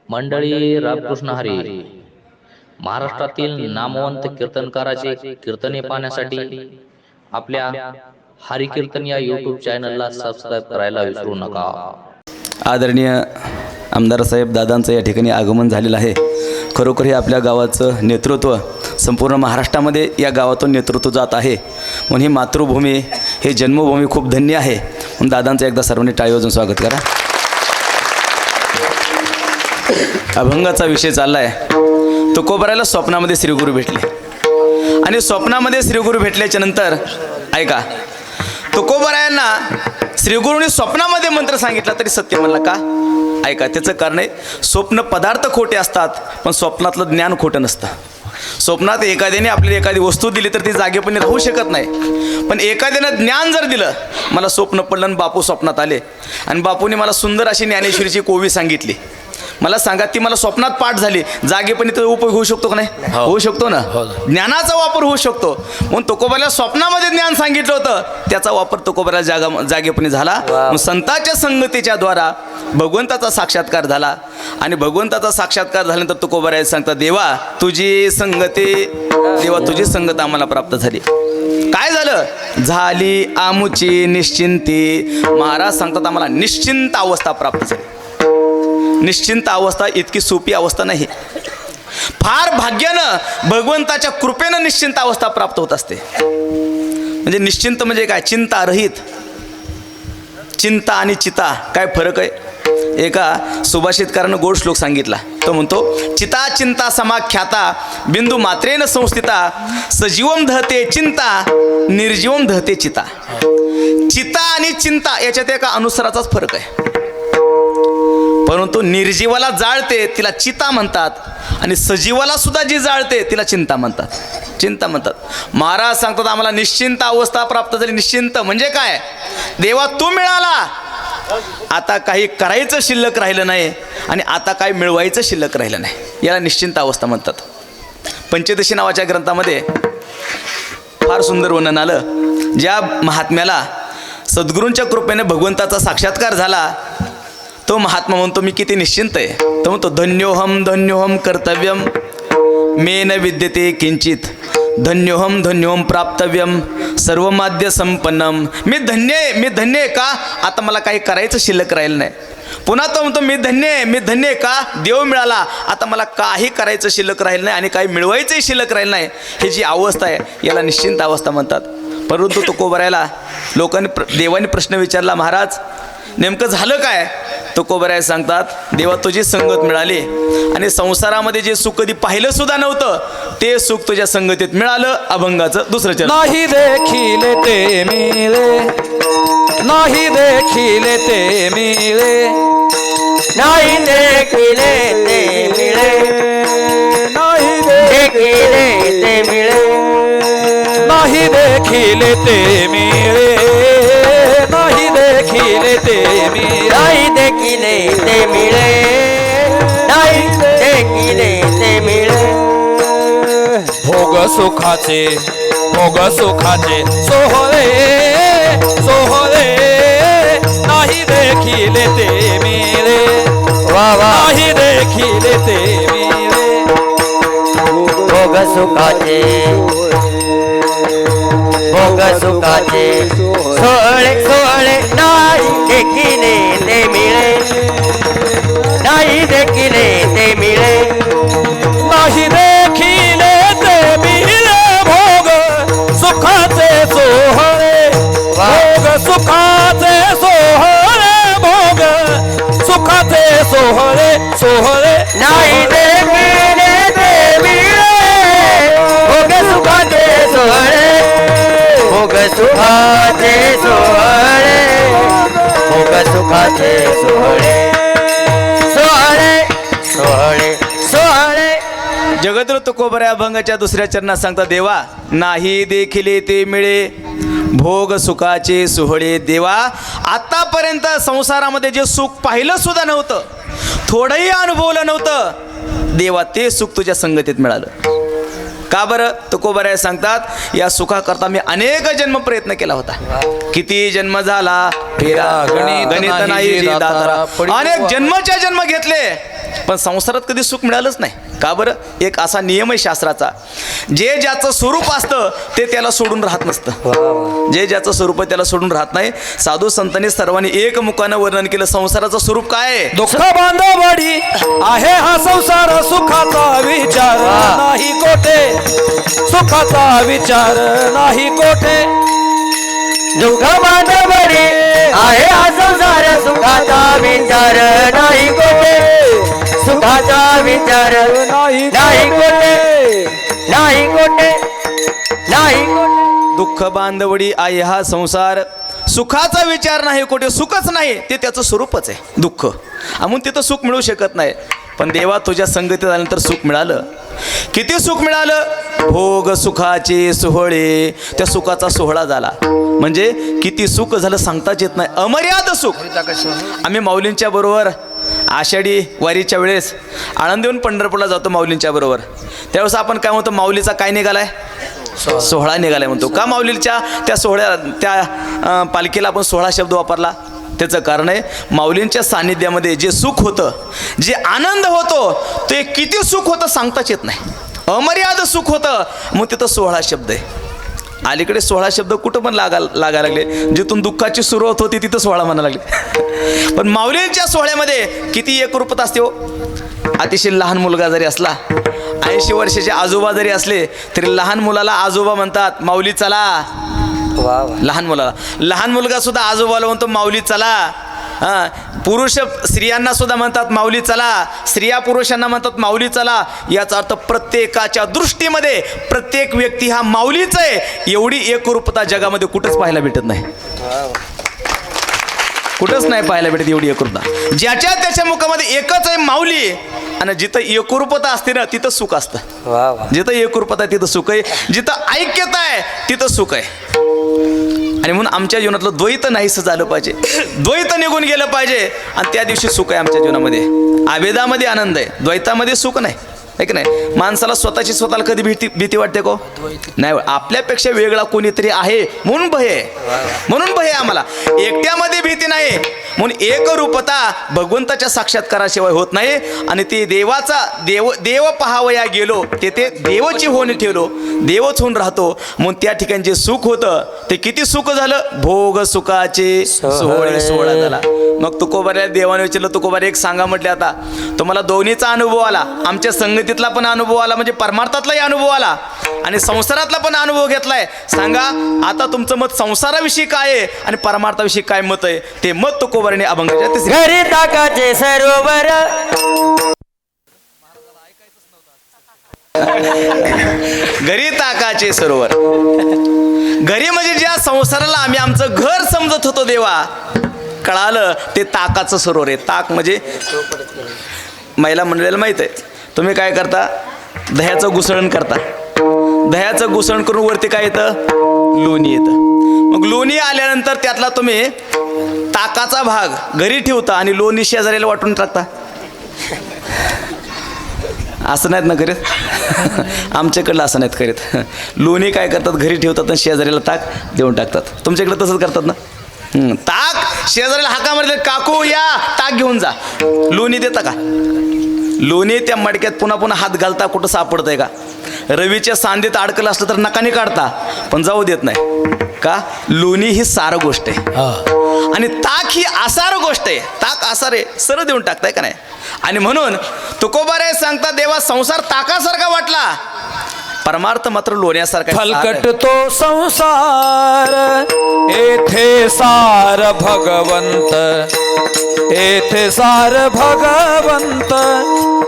मंडळी रामकृष्ण हरी महाराष्ट्रातील नामवंत कीर्तनकाराचे कीर्तने पाहण्यासाठी आपल्या हरी कीर्तन या यूट्यूब चॅनलला सबस्क्राइब करायला विसरू नका। आदरणीय आमदार साहेब दादांचं या ठिकाणी आगमन झालेलं आहे। खरोखर हे आपल्या गावाचं नेतृत्व संपूर्ण महाराष्ट्रामध्ये या गावातून नेतृत्व जात आहे। म्हणून ही मातृभूमी, हे जन्मभूमी खूप धन्य आहे। म्हणून दादांचं एकदा सर्वांनी टाळी वाजवून स्वागत करा। अभंगाचा विषय चालला आहे। तुकोबारायला स्वप्नामध्ये श्रीगुरू भेटले आणि स्वप्नामध्ये श्रीगुरू भेटल्याच्या नंतर ऐका, तुकोबारायांना श्रीगुरूंनी स्वप्नामध्ये मंत्र सांगितला तरी सत्य म्हणला का? ऐका, त्याचं कारण आहे, स्वप्न पदार्थ खोटे असतात पण स्वप्नातलं ज्ञान खोटं नसतं। स्वप्नात एखाद्याने आपल्याला एखादी वस्तू दिली तर ती जागेपणी राहू शकत नाही, पण एखाद्यानं ज्ञान जर दिलं, मला स्वप्न पडलं आणि बापू स्वप्नात आले आणि बापूने मला सुंदर अशी ज्ञानेश्वरीची कोवी सांगितली, मला सांगा ती मला स्वप्नात पाठ झाली, जागेपणी तर उपयोग होऊ शकतो का नाही? होऊ शकतो ना, ज्ञानाचा वापर होऊ शकतो। म्हणून तुकोबाला स्वप्नामध्ये ज्ञान सांगितलं होतं, त्याचा वापर तुकोबाला जागेपणी झाला। संतांच्या संगतीच्या द्वारा भगवंताचा साक्षात्कार झाला आणि भगवंताचा साक्षात्कार झाल्यानंतर तुकोबाराय सांगतात, देवा तुझी संगती, देवा तुझी संगत आम्हाला प्राप्त झाली। काय झालं? झाली आमुची निश्चिंती। महाराज सांगतात आम्हाला निश्चिंत अवस्था प्राप्त झाली। निश्चिंत अवस्था इतकी सोपी अवस्था नाही, फार भाग्यानं भगवंताच्या कृपेनं निश्चिंत अवस्था प्राप्त होत असते। म्हणजे निश्चिंत म्हणजे काय? चिंता रहित। चिंता आणि चिता काय फरक आहे? एका सुभाषितकारानं गोड श्लोक सांगितला, तो म्हणतो, चिता चिंता समाख्याता बिंदू मात्रेन संस्थिता सजीवम दहते चिंता निर्जीवम दहते चिता। चिता आणि चिंता याच्यात एका अनुसाराचाच फरक आहे, परंतु निर्जीवाला जाळते तिला चिता म्हणतात आणि सजीवाला सुद्धा जी जाळते तिला चिंता म्हणतात, चिंता म्हणतात। महाराज सांगतात आम्हाला निश्चिंत अवस्था प्राप्त झाली। निश्चिंत म्हणजे काय? देवा तू मिळाला, आता काही करायचं शिल्लक राहिलं नाही आणि आता काही मिळवायचं शिल्लक राहिलं नाही, याला निश्चिंत अवस्था म्हणतात। पंचदशी नावाच्या ग्रंथामध्ये फार सुंदर वर्णन आलं, ज्या महात्म्याला सद्गुरूंच्या कृपेने भगवंताचा साक्षात्कार झाला तो महात्मा म्हणतो मी किती निश्चिंत आहे। तो म्हणतो, धन्योहम कर्तव्यम मे न विद्यते किंचित धन्योहम धन्योहम प्राप्तव्यम सर्वमाद्य संपन्नम। मी धन्य आहे का? आता मला काही करायचं शिल्लक राहिलं नाही। पुन्हा तो म्हणतो मी धन्य आहे का? देव मिळाला, आता मला काही करायचं शिल्लक राहिलं नाही आणि काही मिळवायचंही शिल्लक राहिलं नाही। ही जी अवस्था आहे याला निश्चिंत अवस्था म्हणतात। परंतु तुकोबारायला लोकांनी देवाने प्रश्न विचारला, महाराज नेमकं झालं काय? तुकोबाराय सांगतात, देवा तुझी संगत मिळाली आणि संसारामध्ये जे सुख कधी पाहिलं सुद्धा नव्हतं ते सुख तुझ्या संगतीत मिळालं। अभंगाचं दुसरं चरण। नाही देखिले ते मिळे, नाही देखिले ते मिळे, नाही देखिले ते मिळे, नाही देखिले ते मिळे, नाही देखिले ते मिळे, नाही देखिले ते मिळे, नाही देखिले ते मिळे, नाही देखिले ते मिळे। भोग सुखाचे सोहळे सोहळे, नाही देखिले ते मिळे, वा वा, नाही देखिले ते मिळे। भोग सुखाचे सोहळे सोहळे, नाही देखिले ते मिळे, नाही देखिले ते मिळे, नाही देखिले ते मिळे। भोग सुखाचे सोहळे, भोग सुखाचे सोहळे, भोग सुखाचे सोहळे सोहळे, नाही देखिले ते मिळे, भोग सुखाचे सोहळे, भोग सुखाचे सोहळे, भोग सुखाचे सोहळे, सोहळे सोहळे सोहळे। जगद्गुरु तुकोबाराय अभंगाच्या दुसऱ्या चरणात सांगतात, देवा नाही देखिले ते मिळे भोग सुखाचे सोहळे। देवा आतापर्यंत संसारामध्ये जे सुख पाहिलं सुद्धा नव्हतं, थोडंही अनुभवलं नव्हतं, देवा ते सुख तुझ्या संगतीत मिळालं। का बरं? तुकोबाराय सांगतात, या सुखाकरता मी अनेक जन्म प्रयत्न केला होता। किती जन्म झाला फेरा गणित नाही दातारा, अनेक जन्म घेतले पण संसारात कधी सुख मिळालंच नाही का बरं? एक असा नियम आहे शास्त्राचा, जे ज्याचं स्वरूप असतं ते त्याला सोडून राहत नसतं. जे ज्याचं स्वरूप आहे त्याला सोडून राहत नाही. साधू संतांनी सर्वांनी एकमुखानं वर्णन केलं संसाराचं स्वरूप काय आहे. दुःख बांधवडी आहे हा संसार, सुखाचा विचार नाही कोठे, सुखाचा विचार नाही कोठे. दुःख बांधवडी आहे हा संसार, सुखाचा विचार नाही कोठे, सुखाचा विचार नाही कोठे, नाही कोठे, नाही कोठे. दुःख बांधवडी आहे हा संसार, सुखाचा विचार नाही कोठे. सुखच नाही, ते त्याचं स्वरूपच आहे दुःख. म्हणून तिथं सुख मिळू शकत नाही. पण देवा तुझ्या संगतीत आल्यानंतर सुख मिळालं. किती सुख मिळालं? भोग सुखाचे सोहळे. त्या सुखाचा सोहळा झाला म्हणजे किती सुख झालं सांगताच येत नाही. अमर्याद सुख. आम्ही माऊलींच्या बरोबर आषाढी वारीच्या वेळेस आळंदीहून पंढरपूरला जातो माऊलींच्या बरोबर. त्यावेळेस आपण काय म्हणतो, माऊलीचा काय निघालाय? सोहळा निघालाय म्हणतो. का माऊलीच्या त्या सोहळ्या त्या पालखीला आपण सोहळा शब्द वापरला? त्याचं कारण आहे माऊलींच्या सान्निध्यामध्ये जे सुख होतं, जे आनंद होतो, ते किती सुख होतं सांगताच येत नाही. अमर्याद सुख होतं, मग तिथं सोहळा शब्द आहे. अलीकडे सोहळा शब्द कुठं पण लागायला लागले. जिथून दुःखाची सुरुवात होती तिथं सोहळा म्हणायला लागले. पण माऊलींच्या सोहळ्यामध्ये किती एकरूपता असते हो. अतिशय लहान मुलगा जरी असला, 80 वर्षाचे आजोबा जरी असले, तरी लहान मुलाला आजोबा म्हणतात, माऊली चला. लहान मुलाला, लहान मुलगा सुद्धा आजोबाला म्हणतो माऊली चला. पुरुष स्त्रियांना सुद्धा म्हणतात माऊली चला, स्त्रिया पुरुषांना म्हणतात माऊली चला. याचा अर्थ प्रत्येकाच्या दृष्टीमध्ये प्रत्येक व्यक्ती हा माऊलीच आहे. एवढी एकरूपता जगामध्ये कुठंच पाहायला भेटत नाही. कुठंच नाही पाहायला भेटत एवढी एकरूपता. ज्याच्या त्याच्या मुखामध्ये एकच आहे माऊली. आणि जिथं एकरूपता असते ना तिथं सुख असतं. जिथं एकरूपता आहे तिथं सुख आहे. जिथं ऐक्यता आहे तिथं सुख आहे. आणि म्हणून आमच्या जीवनातलं द्वैत नाहीसं झालं पाहिजे. द्वैत निघून गेलं पाहिजे आणि त्या दिवशी सुख आहे आमच्या जीवनामध्ये. अभेदामध्ये आनंद आहे, द्वैतामध्ये सुख नाही. आहे की नाही? माणसाला स्वतःला कधी भीती वाटते को? नाही. आपल्यापेक्षा वेगळा कोणीतरी आहे म्हणून भय आहे. म्हणून भय आहे आम्हाला. एकट्यामध्ये भीती नाही. म्हणून एकरूपता भगवंताच्या साक्षात्काराशिवाय होत नाही. आणि ते देव पाहावया गेलो, ते देवची होऊन ठेवलो, देवच होऊन राहतो. म्हणून त्या ठिकाणी जे सुख होतं ते किती सुख झालं? भोग सुखाचे सोहळे सोहळा झाला. मग तुकोबाऱ्या देवाने विचारलं, तुकोबारे एक सांगा म्हटले. आता तुम्हाला दोन्हीचा अनुभव आला. आमच्या संगतीतला पण अनुभव आला, म्हणजे परमार्थातलाही अनुभव आला आणि संसारातला पण अनुभव घेतलाय. सांगा आता तुमचं मत संसाराविषयी काय आहे आणि परमार्थाविषयी काय मत आहे? ते मत तुकोबाराने अभंगाच्या घरी ताकाचे सरोवर. घरी ताकाचे सरोवर. घरी म्हणजे ज्या संसाराला आम्ही आमचं घर समजत होतो देवा, कळालं ते ताकाचं सरोवर आहे. ताक म्हणजे महिला मंडळीला माहित आहे. तुम्ही काय करता? दह्याचं घुसळण करता. दह्याचं घुसळण करून वरती काय येतं? लोणी येतं. मग लोणी आल्यानंतर त्यातला तुम्ही ताकाचा भाग घरी ठेवता आणि लोणी शेजाऱ्याला वाटून टाकता. असं नाहीत ना करीत? आमच्याकडलं असं नाहीत करीत. लोणी काय करतात? घरी ठेवतात आणि शेजाऱ्याला ताक देऊन टाकतात. तुमच्याकडे तसंच करतात ना? ताक शेजाऱ्याला हाका मारले, काकू या ताक घेऊन जा. लोणी देता का? लोणी त्या मडक्यात पुन्हा पुन्हा हात घालता, कुठं सापडतंय का? रवीच्या सांधीत अडकलं असलं तर नकाने काढता, पण जाऊ देत नाही का? लोणी ही सार गोष्ट आहे आणि ताक ही आसार गोष्ट आहे. ताक आसार आहे, सरळ देऊन टाकताय का नाही? आणि म्हणून तुकोबारे सांगता, देवा संसार ताकासारखा वाटला, परमार्थ मात्र लोण्यासारखा. फलकट तो संसार येथे सार भगवंत, येथे सार भगवंत,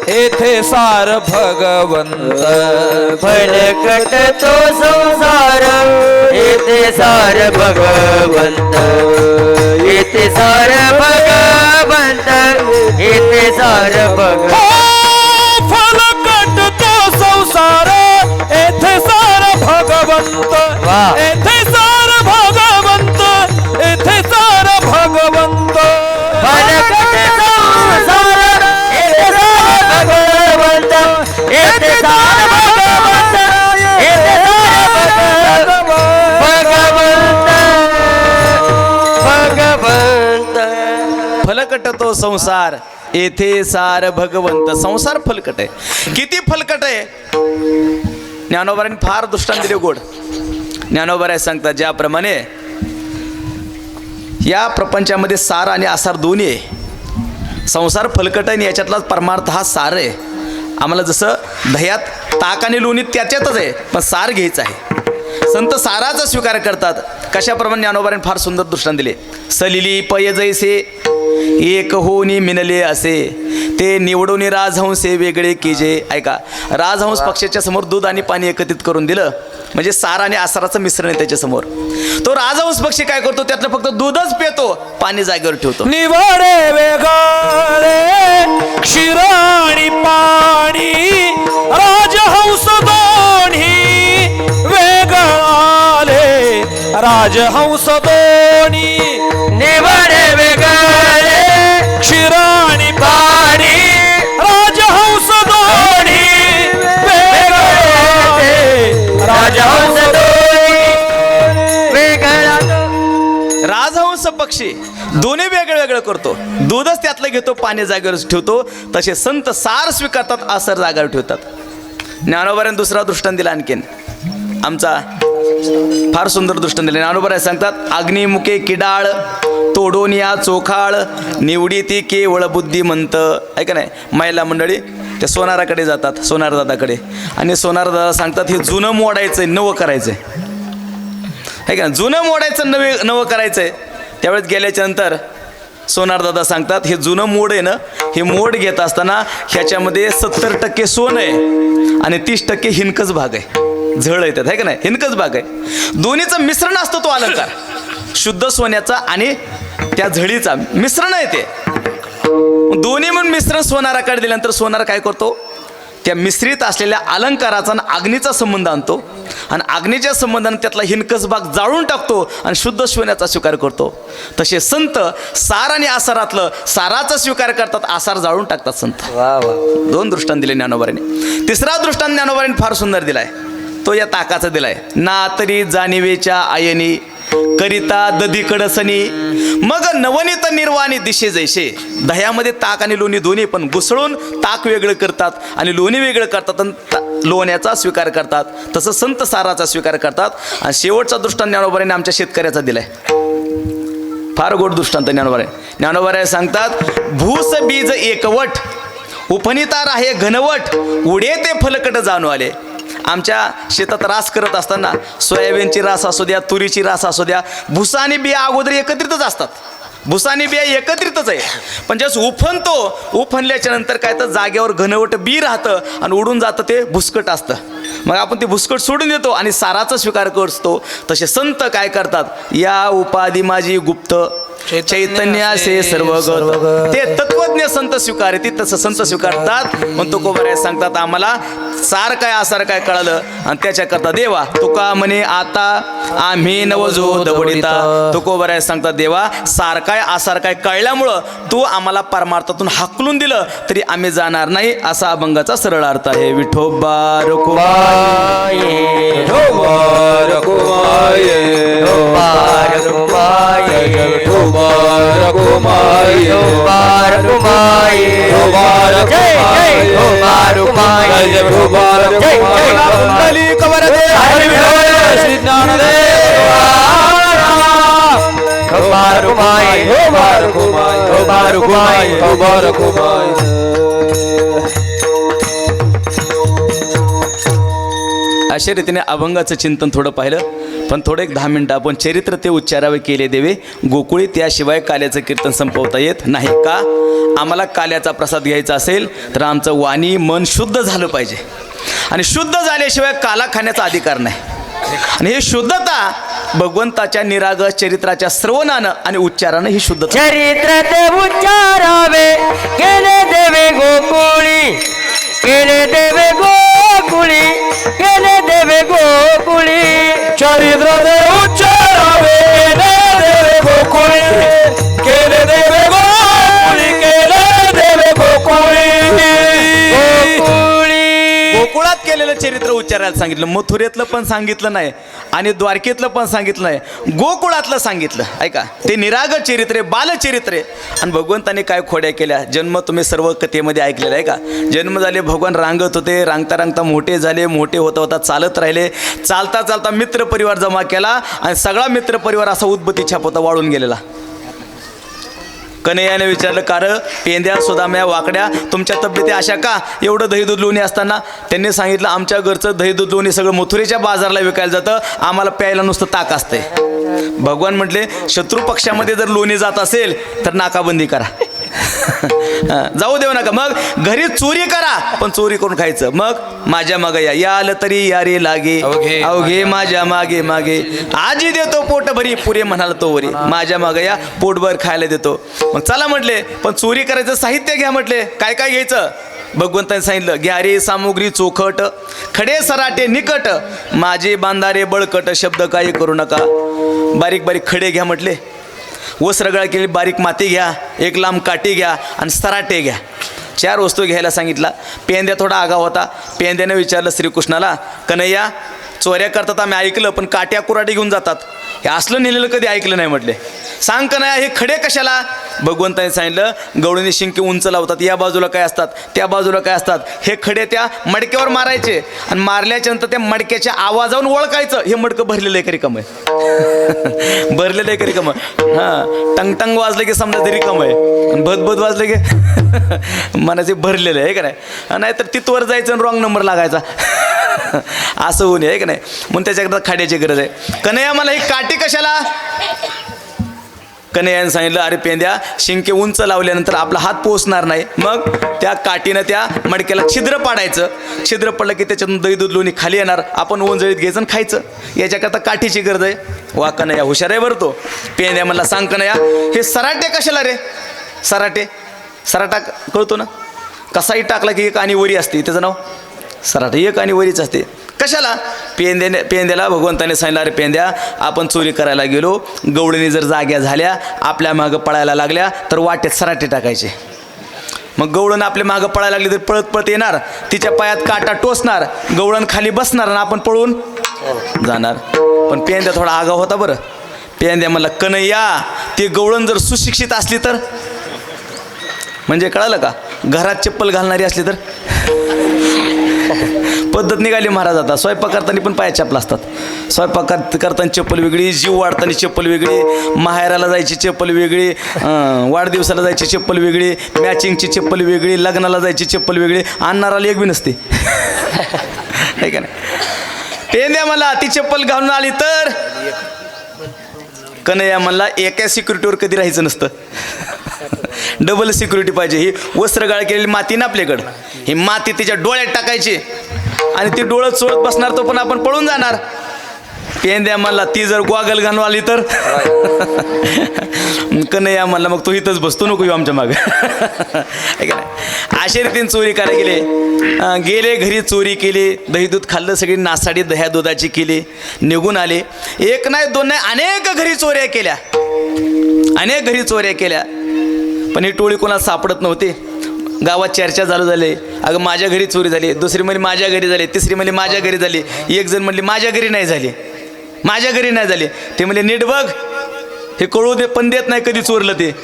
येथे सार भगवंत. फलकट तो संसार येथे सार भगवंत, येथे सार भगवंत, येथे सार भगवंत. फलकट तो संसार येथे सार भगवंत, येथे सार भगवंत, येथे सार भगवंत. फलकट संसार येथे सार भगवंत, येथे सार भगवंत, येथे सार भगवंत, भगवंत. फलकट तो संसार येथे सार भगवंत. संसार फलकट आहे. किती फलकट आहे. ज्ञानोबारांनी फार दृष्टांत दिले गोड. ज्ञानोबाराय सांगतात ज्याप्रमाणे या प्रपंचामध्ये सार आणि आसार दोन्ही आहे. संसार फलकट आहे आणि याच्यातला परमार्थ हा सार आहे. आम्हाला जसं दह्यात ताक आणि लोणी त्याच्यातच आहे, पण सार घ्यायचं आहे. संत साराचा स्वीकार करतात. कशाप्रमाणे ज्ञानोबारांनी फार सुंदर दृष्टांत दिले. सलिली पय जैसे एक होनी मिनले असे ते निवडून राजहंसे वेगळे कीजे. ऐका, राजहंस पक्षाच्या समोर दूध आणि पाणी एकत्रित करून दिलं म्हणजे सार आणि आसाराचं मिश्रण आहे त्याच्यासमोर. तो राजहंस पक्षी काय करतो, त्यातलं फक्त दूधच पितो, पाणी जागेवर ठेवतो. निवडे वेगळे क्षीर आणि पाणी राजहंस दोन्ही वेगळे राजहंस दोन्ही निवडे वेगळे क्षीर आणि पाणी राजहंस दोन्ही वेगळे राजहंस दोन्ही वेगळा. राजहंस पक्षी दोन्ही वेगळं वेगळं करतो. दूधच त्यातलं घेतो, पाणी जागेवर ठेवतो. तसे संत सार स्वीकारतात, आसर जागेवर ठेवतात. ज्ञानोबारांनी दुसरा दृष्टांत दिला आणखीन. आमचा फार सुंदर दृष्टांत दिले. ज्ञानोबाराय सांगतात अग्निमुखे किडाळ तोडून या चोखाळ निवडी ती केवळ बुद्धिमंत. ऐका नाही, महिला मंडळी त्या सोनाराकडे जातात, सोनार दादाकडे, आणि सोनार दादा सांगतात हे जुनं मोडायचंय, नवं करायचंय. ऐका ना, जुनं मोडायचं, नवं करायचंय. त्यावेळेस गेल्याच्या नंतर सोनार दादा सांगतात हे जुनं मोड आहे ना, हे मोड घेत असताना ह्याच्यामध्ये 70% सोनं आहे आणि 30% हिनकच भाग आहे, झळ आहे त्यात. आहे का नाही, हिनकच भाग आहे. दोन्हीचं मिश्रण असतं तो अलंकार. शुद्ध सोन्याचा आणि त्या झळीचा मिश्रण आहे ते. दोन्ही म्हणून मिश्रण सोनाराकडे दिल्यानंतर सोनार काय करतो, त्या मिश्रित असलेल्या अलंकाराचा आणि अग्नीचा संबंध आणतो आणि अग्नीच्या संबंधाने त्यातला हिनकस भाग जाळून टाकतो आणि शुद्ध सोन्याचा स्वीकार करतो. तसे संत सार आणि आसारातलं साराचा स्वीकार करतात, आसार जाळून टाकतात संत. दोन दृष्टांत दिले ज्ञानोबारांनी. तिसरा दृष्टांत ज्ञानोबारांनी फार सुंदर दिलाय. तो या ताकाचा दिलाय. ना तरी जाणीवेच्या आयनी करिता दधी कडसनी मग नवनीत निर्वाणी दिशे जैसे. दह्यामध्ये ताक आणि लोणी दोन्ही पण घुसळून ताक वेगळं करतात आणि लोणी वेगळं करतात आणि लोण्याचा स्वीकार करतात. तसं संत साराचा स्वीकार करतात. आणि शेवटचा दृष्टांत ज्ञानोबारांनी आमच्या शेतकऱ्याचा दिलाय. फार गोड दृष्टांत ज्ञानोबाराय. ज्ञानोबाराय सांगतात भूस बीज एकवट उपनिता राहे घनवट उडे ते फलकट जाणू आले. आमच्या शेतात रास करत असताना सोयाबीनची रास असू द्या, तुरीची रास असू द्या, भुसा आणि बिया अगोदर एकत्रितच असतात. भुसा आणि बिया एकत्रितच आहे. पण ज्यावेळेस उफनल्याच्या नंतर काय तर जागेवर घनवट बी राहतं आणि उडून जातं ते भुसकट असतं. मग आपण ते भुसकट सोडून देतो आणि साराचा स्वीकार करतो. तसे संत काय करतात, या उपाधी माझी गुप्त चैतन्यासे सर्व ते तत्वज्ञ संत स्वीकारते. तसं संत स्वीकारतात. पण तुकोबाराय सांगतात आम्हाला सार काय आसार काय कळालं आणि त्याच्याकरता देवा तुका म्हणे आता आम्ही नवजो दवडिता. तुकोबाराय सांगतात देवा सार काय आसार काय कळल्यामुळं तू आम्हाला परमार्थातून हाकलून दिलं तरी आम्ही जाणार नाही, असा अभंगाचा सरळ अर्थ आहे. विठोबा रखुमाये विठोबा रखुमाये विठोबा रखुमाये कुंडली कवरदे श्री ज्ञानदेव अशा रीतीने अभंगाचं चिंतन थोडं पाहिलं. पण थोडं एक 10 मिनटं आपण चरित्र ते उच्चारावे केले देवे गोकुळी. त्याशिवाय काल्याचं कीर्तन संपवता येत नाही. का आम्हाला काल्याचा प्रसाद घ्यायचा असेल तर आमचं वाणी मन शुद्ध झालं पाहिजे आणि शुद्ध झाल्याशिवाय काला खाण्याचा अधिकार नाही. आणि ही शुद्धता भगवंताच्या निरागस चरित्राच्या श्रवणानं आणि उच्चारानं ही शुद्धता. चरित्र ते उच्चारावे केले देवे गोकुळी, केले देवे गोकुळी, केले देवे गोकुळी. चरित्र ते उच्चारावे केले देवे गोकुळी, केले देवे गोकुळी, केले देवे गोकुळी. गोकुळात गोकुळात केलेलं चरित्र उच्चारायला सांगितलं. मथुरेतलं पण सांगितलं नाही आणि द्वारकेतलं पण सांगितलं नाही, गोकुळातलं सांगितलं. ऐका, ते निरागस चरित्र आहे, बालचरित्र आहे. आणि भगवंताने काय खोड्या केल्या. जन्म तुम्ही सर्व कथेमध्ये ऐकलेला आहे का. जन्म झाले, भगवान रांगत होते, रांगता रांगता मोठे झाले, मोठे होता होता चालत राहिले. चालता चालता मित्र परिवार जमा केला आणि सगळा मित्र परिवार असा उदबत्ती छाप होता वाळून गेलेला. कन्हैयाने विचारलं, कारण पेंद्या सुदाम्या वाकड्या तुमच्या तब्येती अशा का, एवढं दही दूध लोणी असताना. त्यांनी सांगितलं, आमच्या घरचं दही दूध लोणी सगळं मथुरेच्या बाजारला विकायला जातं, आम्हाला प्यायला नुसतं ताक असते. भगवान म्हटले, शत्रू पक्षामध्ये जर लोणी जात असेल तर नाकाबंदी करा. जाऊ देऊ नका. मग घरी चोरी करा, पण चोरी करून खायचं. मग माझ्या मागे या आलं तरी यारी लागे, अवघे माझ्या मागे मागे, आजी देतो पोट भरी, पुरे म्हणाल तो वरी. माझ्या मागे या, पोटभर खायला देतो. मग चला म्हटले, पण चोरी करायचं साहित्य घ्या म्हटले. काय काय घ्यायचं. भगवंताने सांगितलं, घ्यारे सामुग्री चोखट, खडे सराटे निकट, माझे बांधारे बळकट, शब्द काही करू नका. बारीक बारीक खडे घ्या म्हटले, वस्त्रगळा केली बारीक माती घ्या, एक लांब काठी घ्या आणि सराटे घ्या. 4 वस्तू घ्यायला सांगितला. पेंद्या थोडा आगाव होता. पेंद्याने विचारलं श्रीकृष्णाला, कन्हैया चोऱ्या करतात आम्ही ऐकलं, पण काट्या कुराटे घेऊन जातात, हे असलं नेलेलं कधी ऐकलं नाही म्हटले. सांग कन्हैया, हे खडे कशाला. भगवंताने सांगितलं, गवळणी शिंके उंच लावतात, या बाजूला काय असतात, त्या बाजूला काय असतात. हे खडे त्या मडक्यावर मारायचे आणि मारल्याच्या नंतर त्या मडक्याच्या आवाजावरून ओळखायचं हे मडकं भरलेलं आहे का रिकाम आहे. भरलेलं आहे का रिकाम. हां, टंग टंग वाजलं की समजा ते रिकाम आहे, आणि भदभद वाजलं की मनाचे भरलेलं आहे का नाही. नाहीतर तिथवर जायचं आणि रॉंग नंबर लागायचा. असं होऊ नये का नाही. म्हणून त्याच्याकरता खाड्याची गरज आहे. कन्हैया मला ही काठी कशाला. कन्हैयाने सांगितलं, अरे पेंद्या, शिंके उंच लावल्यानंतर आपला हात पोचणार नाही. मग त्या काठीनं त्या मडक्याला छिद्र पाडायचं. छिद्र पडलं की त्याच्यातून दही दूध लोणी खाली येणार, आपण ओंजळीत घ्यायचं आणि खायचं. याच्याकरता काठीची गरज आहे. वा कन्हैया हुशार आहे बरं तो. पेंद्या मला सांग कन्हैया, हे सराटे कशाला रे. सराटे, सराटा कळतो ना, कसाही टाकला की एक आणि वरी असते, त्याचं नाव सराटे. एक आणि वरीच असते. कशाला. पेंद्याला भगवंताने सांगितलं, अरे पेंद्या, आपण चोरी करायला गेलो, गवळणी जर जाग्या झाल्या, आपल्या मागं पळायला लागल्या, तर वाटेत सराटे टाकायचे. मग गवळण आपल्या मागं पळायला लागली तर पळत पळत येणार, तिच्या पायात काटा टोचणार, गवळण खाली बसणार आणि आपण पळून जाणार. पण पेंद्या थोडा आगाव होता बरं. पेंद्या म्हणला, कन्हैया, ती गवळण जर सुशिक्षित असली तर, म्हणजे कळालं का, घरात चप्पल घालणारी असली तर. पद्धत निघाली महाराज. आता स्वयंपाक करताना पण पाया चप्पल असतात. स्वयंपाक करताना चप्पल वेगळी, जीव वाढताना चप्पल वेगळी, माहेराला जायची चप्पल वेगळी, वाढदिवसाला जायची चप्पल वेगळी, मॅचिंगची चप्पल वेगळी, लग्नाला जायची चप्पल वेगळी, आणणाराला एक बी नसते. आहे का नाही. पेंद्या मला ती चप्पल घालून आली तर. कन्हैया म्हणला, एका सिक्युरिटीवर कधी राहायचं नसतं, डबल सिक्युरिटी पाहिजे. ही वस्त्रगाळ केलेली माती ना आपल्याकडं, ही माती तिच्या डोळ्यात टाकायची आणि ती डोळ्यात चोळत बसणार, तो पण आपण पळून जाणार. पेंद्या म्हणला, ती जर गॉगल घालून आली तर. कन्हैया म्हणला, मग तू इथंच बसतो, नको येऊ आमच्या मागं. आहे का नाही. अशा रीतीने चोरी करायला गेले घरी, चोरी केली, दही दूध खाल्लं, सगळी नासाडी दह्या दुधाची केली, निघून आले. एक नाही, दोन नाही, अनेक घरी चोऱ्या केल्या, अनेक घरी चोऱ्या केल्या. पण ही टोळी कोणाला सापडत नव्हती. गावात चर्चा चालू झाली, अगं माझ्या घरी चोरी झाली, दुसरी म्हणली माझ्या घरी झाली, तिसरी म्हणली माझ्या घरी झाली, एक जण म्हणली माझ्या घरी नाही झाली, माझ्या घरी नाही झाली. ते म्हणले नीट बघ, हे कळू दे पण देत नाही कधी चोरलं ते.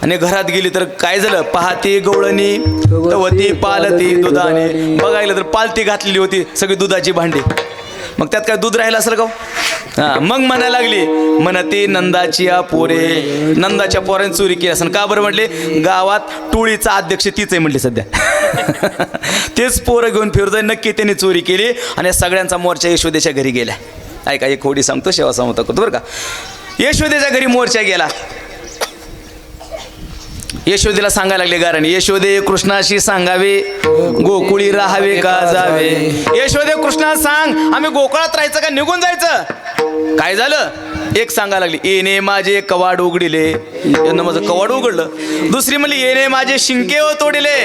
आणि घरात गेली तर काय झालं, पाहती गवळणी होती पालती दुधाने. बघायला तर पालती घातलेली होती सगळी दुधाची भांडी. मग त्यात काय दूध राहिलं असेल का. हां, मग म्हणायला लागली, म्हणते नंदाची पोरे, नंदाच्या पोरांनी चोरी केली असं. का बरं म्हटले, गावात टोळीचा अध्यक्ष तीच आहे म्हटले सध्या. तेच पोरं घेऊन फिरतोय, नक्की त्यांनी चोरी केली. आणि सगळ्यांचा मोर्चा यशोदेच्या घरी गेला. ऐका, एक खोडी सांगतो, शेवा सांगतो करतो बरं का. यशोदेच्या घरी मोर्चा गेला. यशोदेला सांगायला लागले गारण, यशोदे कृष्णाशी सांगावे, गोकुळी राहावे का जावे. यशोदे कृष्णा सांग, आम्ही गोकुळात राहायचं का निघून जायचं. काय झालं, एक सांगायला लागली, येणे माझे कवाड उघडिले, यांना माझं कवाड उघडलं. दुसरी म्हणली, येणे माझे शिंके ओ तोडिले.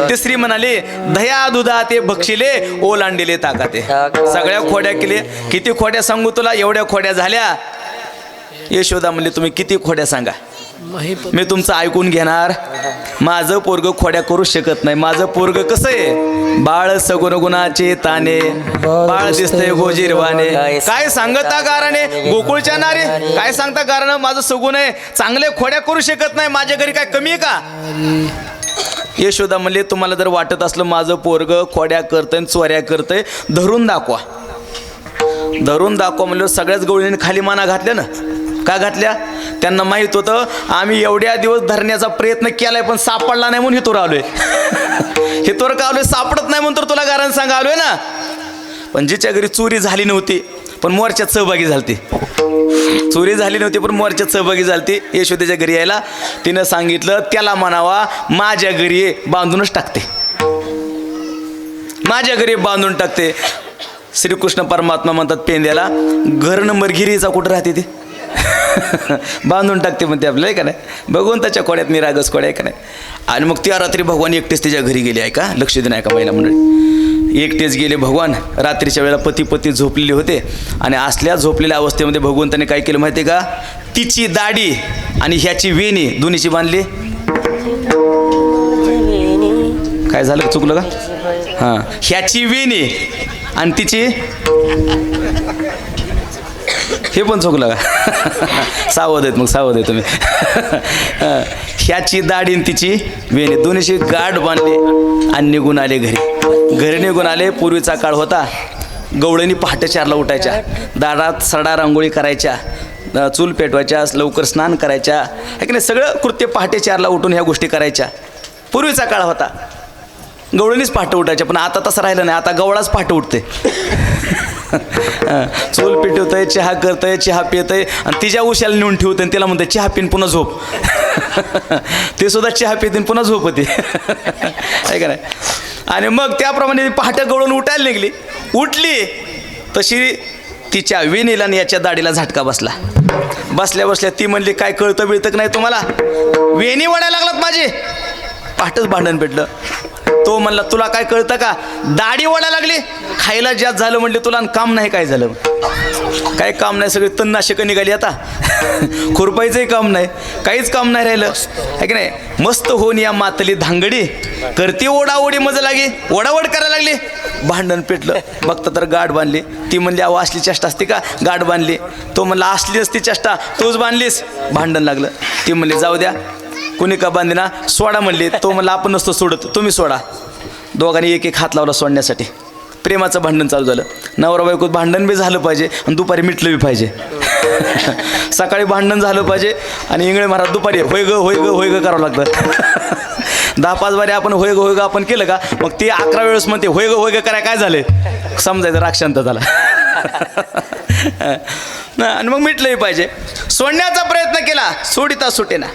तिसरी म्हणाली, दह्या दुधा ते भक्षिले, ओलांडिले ताकाते. सगळ्या खोड्या केले. किती खोड्या सांगू तुला, एवढ्या खोड्या झाल्या. यशोदा म्हणली, तुम्ही किती खोड्या सांगा. मी तुमचं ऐकून घेणार. माझं पोरग खोड्या करू शकत नाही. माझं पोरग कसं आहे, बाळ सगुण गुणाचे ताने, बाळ दिसतंय गोजीरवाने. काय सांगता गाराने गोकुळच्या नारे, काय सांगता गारानं माझं सगुण आहे, चांगले खोड्या करू शकत नाही, माझ्या घरी काय कमी आहे का? यशोदा म्हणले तुम्हाला जर वाटत असलं माझं पोरग खोड्या करतंय चोऱ्या करतंय, धरून दाखवा. धरून दाखवा म्हणलं सगळ्याच गवळीने खाली माना घातल्या ना. का घातल्या? त्यांना माहित होतं आम्ही एवढ्या दिवस धरण्याचा प्रयत्न केलाय पण सापडला नाही म्हणून हितोर आलोय. हितोर का आलोय? सापडत नाही म्हणून तर तुला कारण सांगा आलोय ना. पण जिच्या घरी चोरी झाली नव्हती पण मोर्चात सहभागी झालती, चोरी झाली नव्हती पण मोर्चात सहभागी झालती, यशोदेच्या घरी यायला तिनं सांगितलं त्याला म्हणावा माझ्या घरी बांधूनच टाकते, माझ्या घरी बांधून टाकते. श्रीकृष्ण परमात्मा म्हणतात पेंद्याला, घर नंबर गिरीचा कुठं राहते ते बांधून टाकते म्हणते आपल्याला, का नाही? भगवंताच्या खोड्यात निरागस खोड्या, का नाही? आणि मग त्या रात्री भगवान एकटेच तिच्या घरी गेले. आहे का? लक्ष देणं आहे का महिला मंडळी? एकटेच गेले भगवान. रात्रीच्या वेळेला पती झोपलेले होते आणि असल्या झोपलेल्या अवस्थेमध्ये भगवंताने काय केलं माहिती आहे का? तिची दाढी आणि ह्याची वेणी दोन्हीची बांधली. काय झालं, चुकलं का? हां, ह्याची वेणी आणि तिची, हे पण चुकलं का? सावध आहेत मग, सावध आहे तुम्ही. ह्याची दाढी आणि तिची वेणी दोन्हीची गाठ बांधली आणि निघून आले घरी. घरी निघून आले. पूर्वीचा काळ होता, गवळणी पहाटे 4ला उठायच्या, दारात सडा रांगोळी करायच्या, चूल पेटवायच्या, लवकर स्नान करायच्या, आहे की नाही? सगळं कृत्य पहाटे 4ला उठून ह्या गोष्टी करायच्या. पूर्वीचा काळ होता, गवळणीच पहाटे उठायच्या. पण आता तसं राहिलं नाही, आता गवळाच पहाटे उठते. चूल पेटवतंय, चहा करतंय, चहा पितंय आणि तिच्या उशाला नेऊन ठेवतंय आणि तिला म्हणतंय चहा पिन पुन्हा झोप. ते सुद्धा चहा पितीन पुन्हा झोप होते, आहे का नाही? आणि मग त्याप्रमाणे पहाटे गवळून उठायला निघली. उठली तशी तिच्या वेणीला आणि याच्या दाढीला झटका बसला. बसल्या बसल्या ती म्हणली काय कळतं बिळतं नाही तुम्हाला? वेणी वडायला लागलात माझी. पहाटच भांडण पेटलं. तो म्हणला तुला काय कळतं का? दाढी ओढायला लागली, खायला जास्त झालं म्हणले तुला, आणि काम नाही. काय झालं? काय काम नाही, सगळी तणनाशकं निघाली आता. खुरपायचंही काम नाही, काहीच काम नाही राहिलं, आहे की नाही? मस्त होऊन या मातली धांगडी करती ओढाओढी मजा लागे, ओढाओढ करायला लागली. भांडण पेटलं. बघता तर गाठ बांधली. ती म्हणली अहो असली चेष्टा असते का? गाठ बांधली. तो म्हणला असली असती चेष्टा, तूच बांधलीस. भांडण लागलं. ती म्हणली जाऊ द्या, कुणी का बांधली ना, सोडा म्हणली. तो म्हणला आपण नसतो सोडत, तुम्ही सोडा. दोघांनी एक एक हात लावला सोडण्यासाठी. प्रेमाचं भांडण चालू झालं. नवरा बायकोत भांडण बी झालं पाहिजे आणि दुपारी मिटलं बी पाहिजे. सकाळी भांडण झालं पाहिजे आणि इंगळे महाराज दुपारी होय ग होय ग होय ग करावं लागतं. 10-5 बारी आपण होय ग आपण केलं का मग ते 11 वेळेस म्हणते होय ग कराय काय झाले, समजायचं राग शांत झाला. आणि मग मिटलंही पाहिजे. सोडण्याचा प्रयत्न केला, सोडिता सुटेना.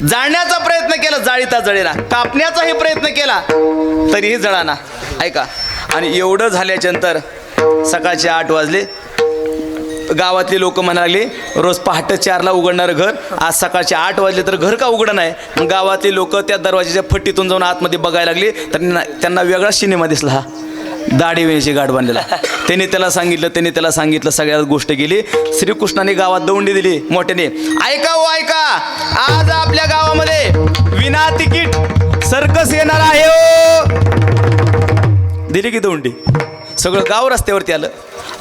जाळण्याचा प्रयत्न केला, जाळीता जळेना. कापण्याचाही प्रयत्न केला तरीही जळाना. ऐका, आणि एवढं झाल्याच्या नंतर सकाळचे 8 वाजले. गावातली लोक म्हणायला लागली रोज पहाटे 4ला उघडणारं घर आज सकाळचे 8 वाजले तर घर का उघडं नाही? मग गावातली लोक त्या दरवाजाच्या फट्टीतून जाऊन आतमध्ये बघायला लागली तर त्यांना वेगळा सिनेमा दिसला. हा दाढी वेणीची गाठ बांधलेला. त्याने त्याला सांगितलं, सगळ्या गोष्ट गेली. श्रीकृष्णाने गावात दौंडी दिली मोठ्याने. ऐका हो ऐका, आज आपल्या गावामध्ये विना तिकीट सर्कस येणार आहे हो. दिली की दौंडी. सगळं गाव रस्त्यावरती आलं.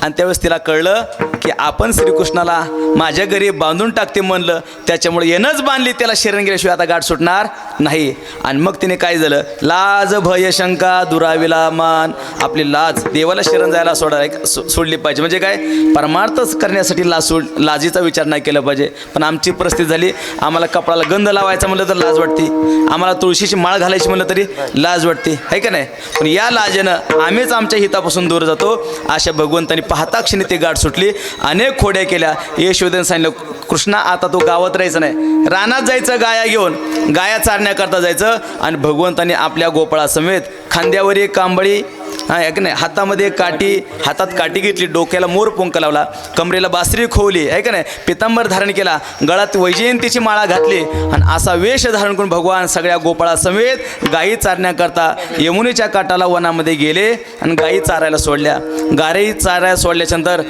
आणि त्यावेळेस तिला कळलं की आपण श्रीकृष्णाला माझ्या घरी बांधून टाकते म्हणलं, त्याच्यामुळे येणंच बांधली. त्याला शरण गेल्याशिवाय आता गाठ सुटणार नाही. आणि मग तिने काय झालं, लाज भय शंका दुराविला मान. आपली लाज देवाला शरण जायला सोडली पाहिजे. म्हणजे काय, परमार्थच करण्यासाठी लाजीचा विचार नाही केला पाहिजे. पण आमची परिस्थिती झाली, आम्हाला कपडाला गंध लावायचा म्हणलं तर लाज वाटते, आम्हाला तुळशीची माळ घालायची म्हणलं तरी लाज वाटते, आहे का नाही? पण या लाजेनं आम्हीच आमच्या हितापासून दूर जातो. अशा भगवंतांनी पाहता क्षणी ती गाठ सुटली. अनेक खोड्या केल्या. यशोदेने सांगितलं कृष्णा आता तो गावात राहायचं नाही, रानात जायचं, गाया घेऊन गाया चारण्याकरता जायचं. आणि भगवंतांनी आपल्या गोपाळा समेत खांद्यावर एक कांबळी, की नाही, हातामध्ये काठी, हातात काठी घेतली, डोक्याला मोर पंख लावला, कमरेला बासरी खोवली, आहे का नाही, पितांबर धारण केला, गळात वैजयंतीची माळा घातली. आणि असा वेश धारण करून भगवान सगळ्या गोपाळा समेत गायी चारण्याकरता यमुनेच्या काठाला वनामध्ये गेले आणि गायी चारायला सोडल्या. गायी चारायला सोडल्याच्यानंतर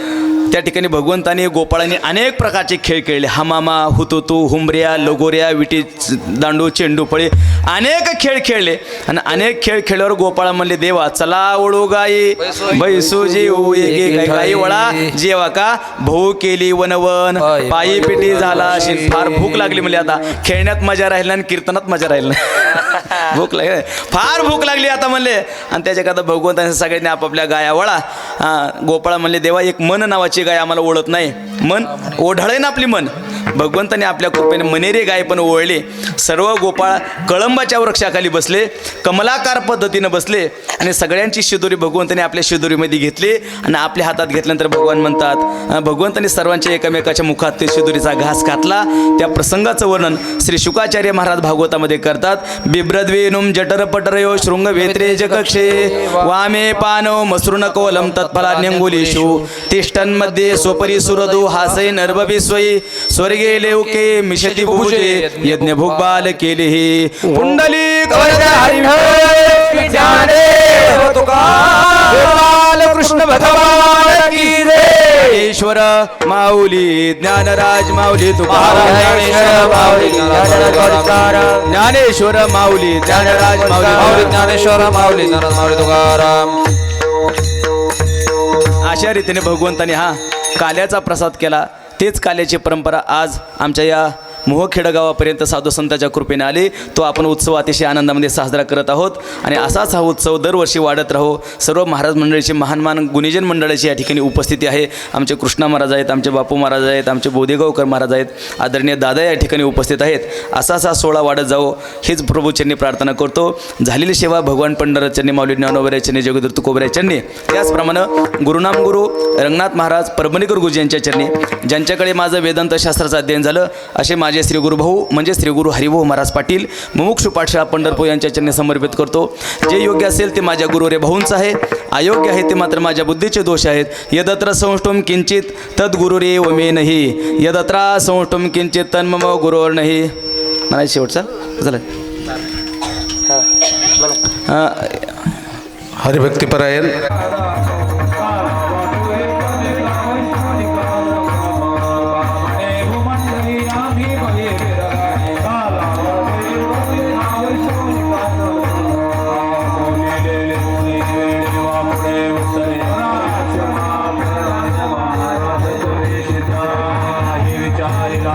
त्या ठिकाणी भगवंताने गोपाळाने अनेक प्रकारचे खेळ खेळले. हमामा, हुतुतू, हुंबऱ्या, लगोऱ्या, विटी दांडू, चेंडू फळे अनेक खेळ खेळले. आणि अनेक खेळ खेळल्यावर गोपाळ म्हणले, देवा चला ओळू गाई बैसू जीव एके गाई वळा जेवा का भाऊ केली वनवन पायी पेटी झाला अशी. फार भूक लागली म्हणजे आता खेळण्यात मजा राहील आणि कीर्तनात मजा राहील नाही. भूक लागली, फार भूक लागली आता म्हणले. आणि त्याच्याकरता भगवंताने सगळ्यांनी आपापल्या गाया वळा. गोपाळ म्हणले, देवा एक मन नावाची गाय आम्हाला ओळख नाही, मन ओढळे ना आपली मन. भगवंताने आपल्या कृपेने मनेरी गाय पण ओळली. सर्व गोपाळ कळंबाच्या वृक्षाखाली बसले, कमलाकार पद्धतीनं बसले आणि सगळ्यांची शिदोरी भगवंताने आपल्या शिदोरीमध्ये घेतली. आणि आपल्या हातात घेतल्यानंतर भगवान म्हणतात, भगवंताने सर्वांच्या एकमेकाच्या मुखात ते शिदोरीचा घास घातला. त्या प्रसंगाचं वर्णन श्री शुकाचार्य महाराज भागवतामध्ये करतात. बिभ्रद्वेनुम जठर पटरयो शृंग वेत्रे जकक्षे वामे पानो मसृण कोलम तत्फलान्यंगुलीषु तिष्ठन्मध्ये स्वपरी सुरदो हासै नर्भविस्वयी स्वर्गे लेवके मिशती भुजे यज्ञ भोगबाल केले हे पुंडलिक कृष्ण भगवान की जय. ईश्वर माऊली ज्ञानराज माऊली ज्ञानेश्वर माऊली ज्ञानराज माऊली ज्ञानेश्वर माऊली माऊली तुकाराम. अशा रीतीने भगवंताने हा काल्याचा प्रसाद केला. तेच काल्याची परंपरा आज आमच्या या मोहखेड गावापर्यंत साधू संतांच्या कृपेने आले. तो आपण उत्सव अतिशय आनंदामध्ये साजरा करत आहोत आणि असाच हा उत्सव दरवर्षी वाढत राहो. सर्व महाराज मंडळीची महान गुणीजन मंडळाची या ठिकाणी उपस्थिती आहे. आमचे कृष्णा महाराज आहेत, आमचे बापू महाराज आहेत, आमचे बोधेगावकर महाराज आहेत, आदरणीय दादा या ठिकाणी उपस्थित आहेत. असाच हा सोहळा वाढत जावो हीच प्रभूचरणी प्रार्थना करतो. झालेली सेवा भगवान पंढरचरणी माऊली ज्ञानोबऱ्याचरणी जगदूर तुकोबऱ्याचरणी, त्याचप्रमाणे गुरुनाम गुरु रंगनाथ महाराज परभणीकर गुरुजी यांच्या चरणी, ज्यांच्याकडे माझं वेदांत शास्त्राचं अध्ययन झालं असे माझे श्री गुरुभाऊ म्हणजे श्री गुरु हरिभाऊ महाराज पाटील मुमुक्षु पाठशाळा पंढरपूर यांच्या चरणी समर्पित करतो. जे योग्य असेल ते माझ्या गुरुरे भाऊंचं आहे, अयोग्य आहे ते मात्र माझ्या बुद्धीचे दोष आहेत. यदत्र संष्टुम किंचित तद गुरुरे वमे नाही यदत्रा संष्टुम किंचित तन्मम गुरुवर नाही. मला शेवटचा झालं. हरिभक्तीपरायण विचारिला